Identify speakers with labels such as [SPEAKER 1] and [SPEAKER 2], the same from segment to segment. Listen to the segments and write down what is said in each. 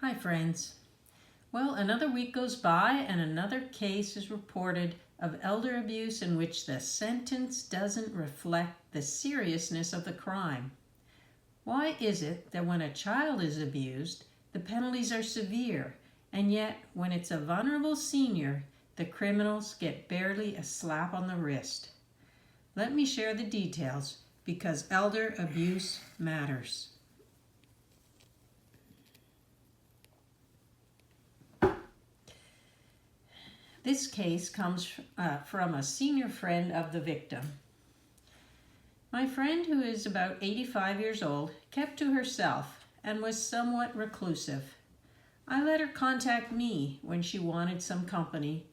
[SPEAKER 1] Hi friends. Well, another week goes by and another case is reported of elder abuse in which the sentence doesn't reflect the seriousness of the crime. Why is it that when a child is abused, the penalties are severe, and yet when it's a vulnerable senior, the criminals get barely a slap on the wrist? Let me share the details because elder abuse matters. This case comes from a senior friend of the victim. My friend, who is about 85 years old, kept to herself and was somewhat reclusive. I let her contact me when she wanted some company,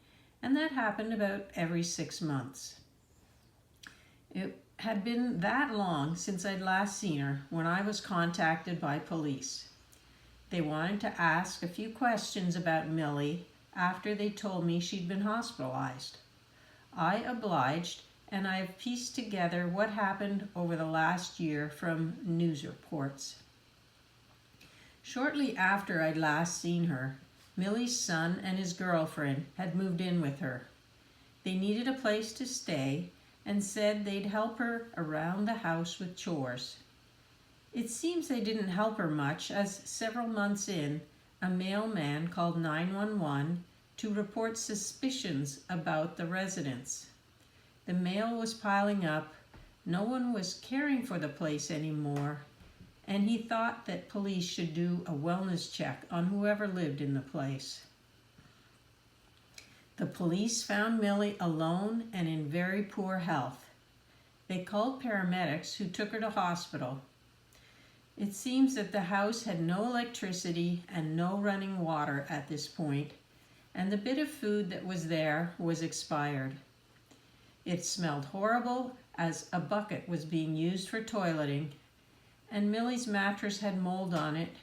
[SPEAKER 1] and that happened about every 6 months. It had been that long since I'd last seen her when I was contacted by police. They wanted to ask a few questions about Millie after they told me she'd been hospitalized. I obliged, and I have pieced together what happened over the last year from news reports. Shortly after I'd last seen her, Millie's son and his girlfriend had moved in with her. They needed a place to stay and said they'd help her around the house with chores. It seems they didn't help her much, as several months in, a mailman called 911 to report suspicions about the residents. The mail was piling up, no one was caring for the place anymore, and he thought that police should do a wellness check on whoever lived in the place. The police found Millie alone and in very poor health. They called paramedics who took her to hospital. It seems that the house had no electricity and no running water at this point, and the bit of food that was there was expired. It smelled horrible, as a bucket was being used for toileting, and Millie's mattress had mold on it.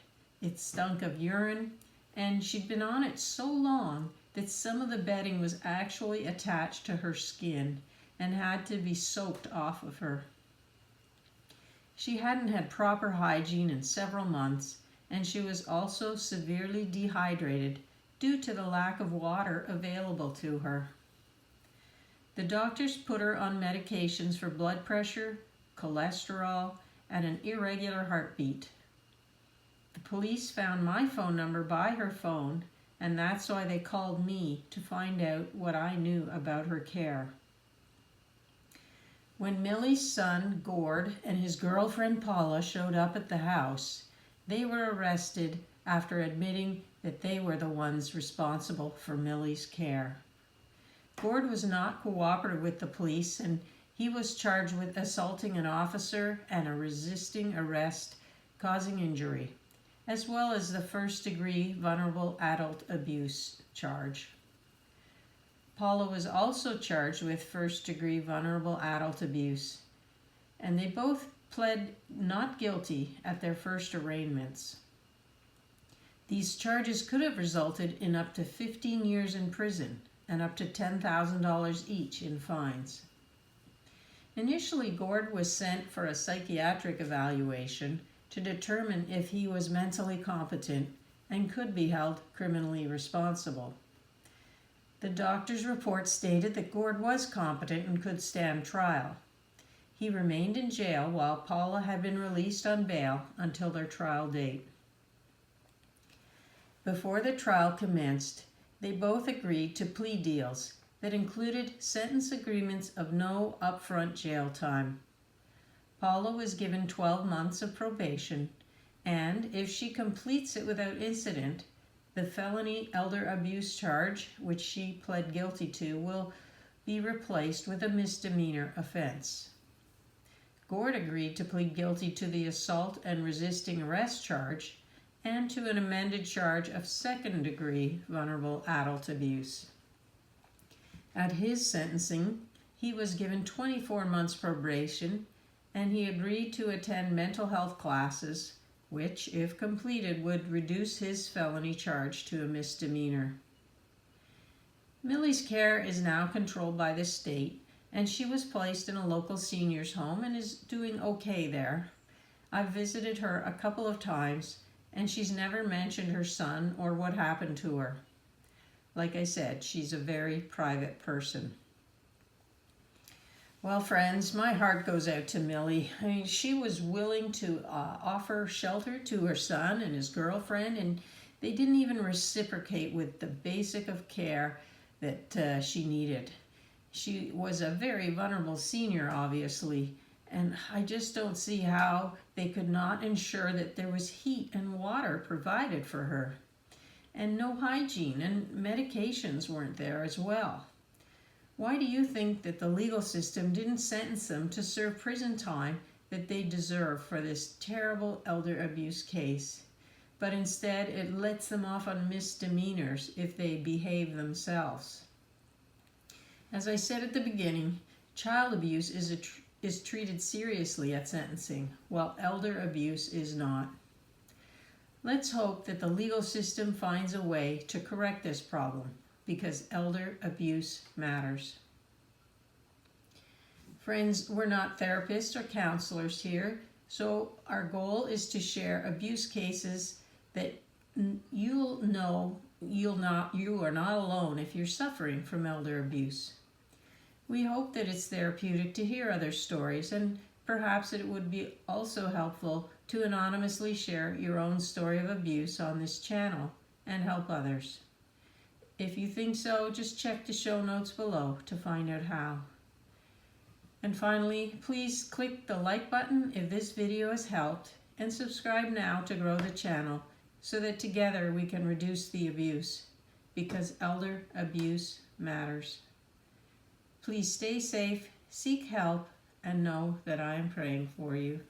[SPEAKER 1] It stunk of urine, and she'd been on it so long that some of the bedding was actually attached to her skin and had to be soaked off of her. She hadn't had proper hygiene in several months, and she was also severely dehydrated due to the lack of water available to her. The doctors put her on medications for blood pressure, cholesterol, and an irregular heartbeat. The police found my phone number by her phone, and that's why they called me to find out what I knew about her care. When Millie's son, Gord, and his girlfriend, Paula, showed up at the house, they were arrested after admitting that they were the ones responsible for Millie's care. Gord was not cooperative with the police, and he was charged with assaulting an officer and a resisting arrest causing injury, as well as the first-degree vulnerable adult abuse charge. Paula was also charged with first-degree vulnerable adult abuse, and they both pled not guilty at their first arraignments. These charges could have resulted in up to 15 years in prison and up to $10,000 each in fines. Initially, Gord was sent for a psychiatric evaluation to determine if he was mentally competent and could be held criminally responsible. The doctor's report stated that Gord was competent and could stand trial. He remained in jail while Paula had been released on bail until their trial date. Before the trial commenced, they both agreed to plea deals that included sentence agreements of no upfront jail time. Paula was given 12 months of probation, and if she completes it without incident, the felony elder abuse charge, which she pled guilty to, will be replaced with a misdemeanor offense. Gord agreed to plead guilty to the assault and resisting arrest charge and to an amended charge of second-degree vulnerable adult abuse. At his sentencing, he was given 24 months probation, and he agreed to attend mental health classes, which, if completed, would reduce his felony charge to a misdemeanor. Millie's care is now controlled by the state, and she was placed in a local seniors home and is doing okay there. I've visited her a couple of times, and she's never mentioned her son or what happened to her. Like I said, she's a very private person. Well, friends, my heart goes out to Millie. I mean, she was willing to offer shelter to her son and his girlfriend, and they didn't even reciprocate with the basic of care that she needed. She was a very vulnerable senior, obviously, and I just don't see how they could not ensure that there was heat and water provided for her. And no hygiene and medications weren't there as well. Why do you think that the legal system didn't sentence them to serve prison time that they deserve for this terrible elder abuse case, but instead it lets them off on misdemeanors if they behave themselves? As I said at the beginning, child abuse is treated seriously at sentencing, while elder abuse is not. Let's hope that the legal system finds a way to correct this problem, because elder abuse matters. Friends, we're not therapists or counselors here, so our goal is to share abuse cases that you are not alone if you're suffering from elder abuse. We hope that it's therapeutic to hear other stories, and perhaps it would be also helpful to anonymously share your own story of abuse on this channel and help others. If you think so, just check the show notes below to find out how. And finally, please click the like button if this video has helped, and subscribe now to grow the channel so that together we can reduce the abuse, because elder abuse matters. Please stay safe, seek help, and know that I am praying for you.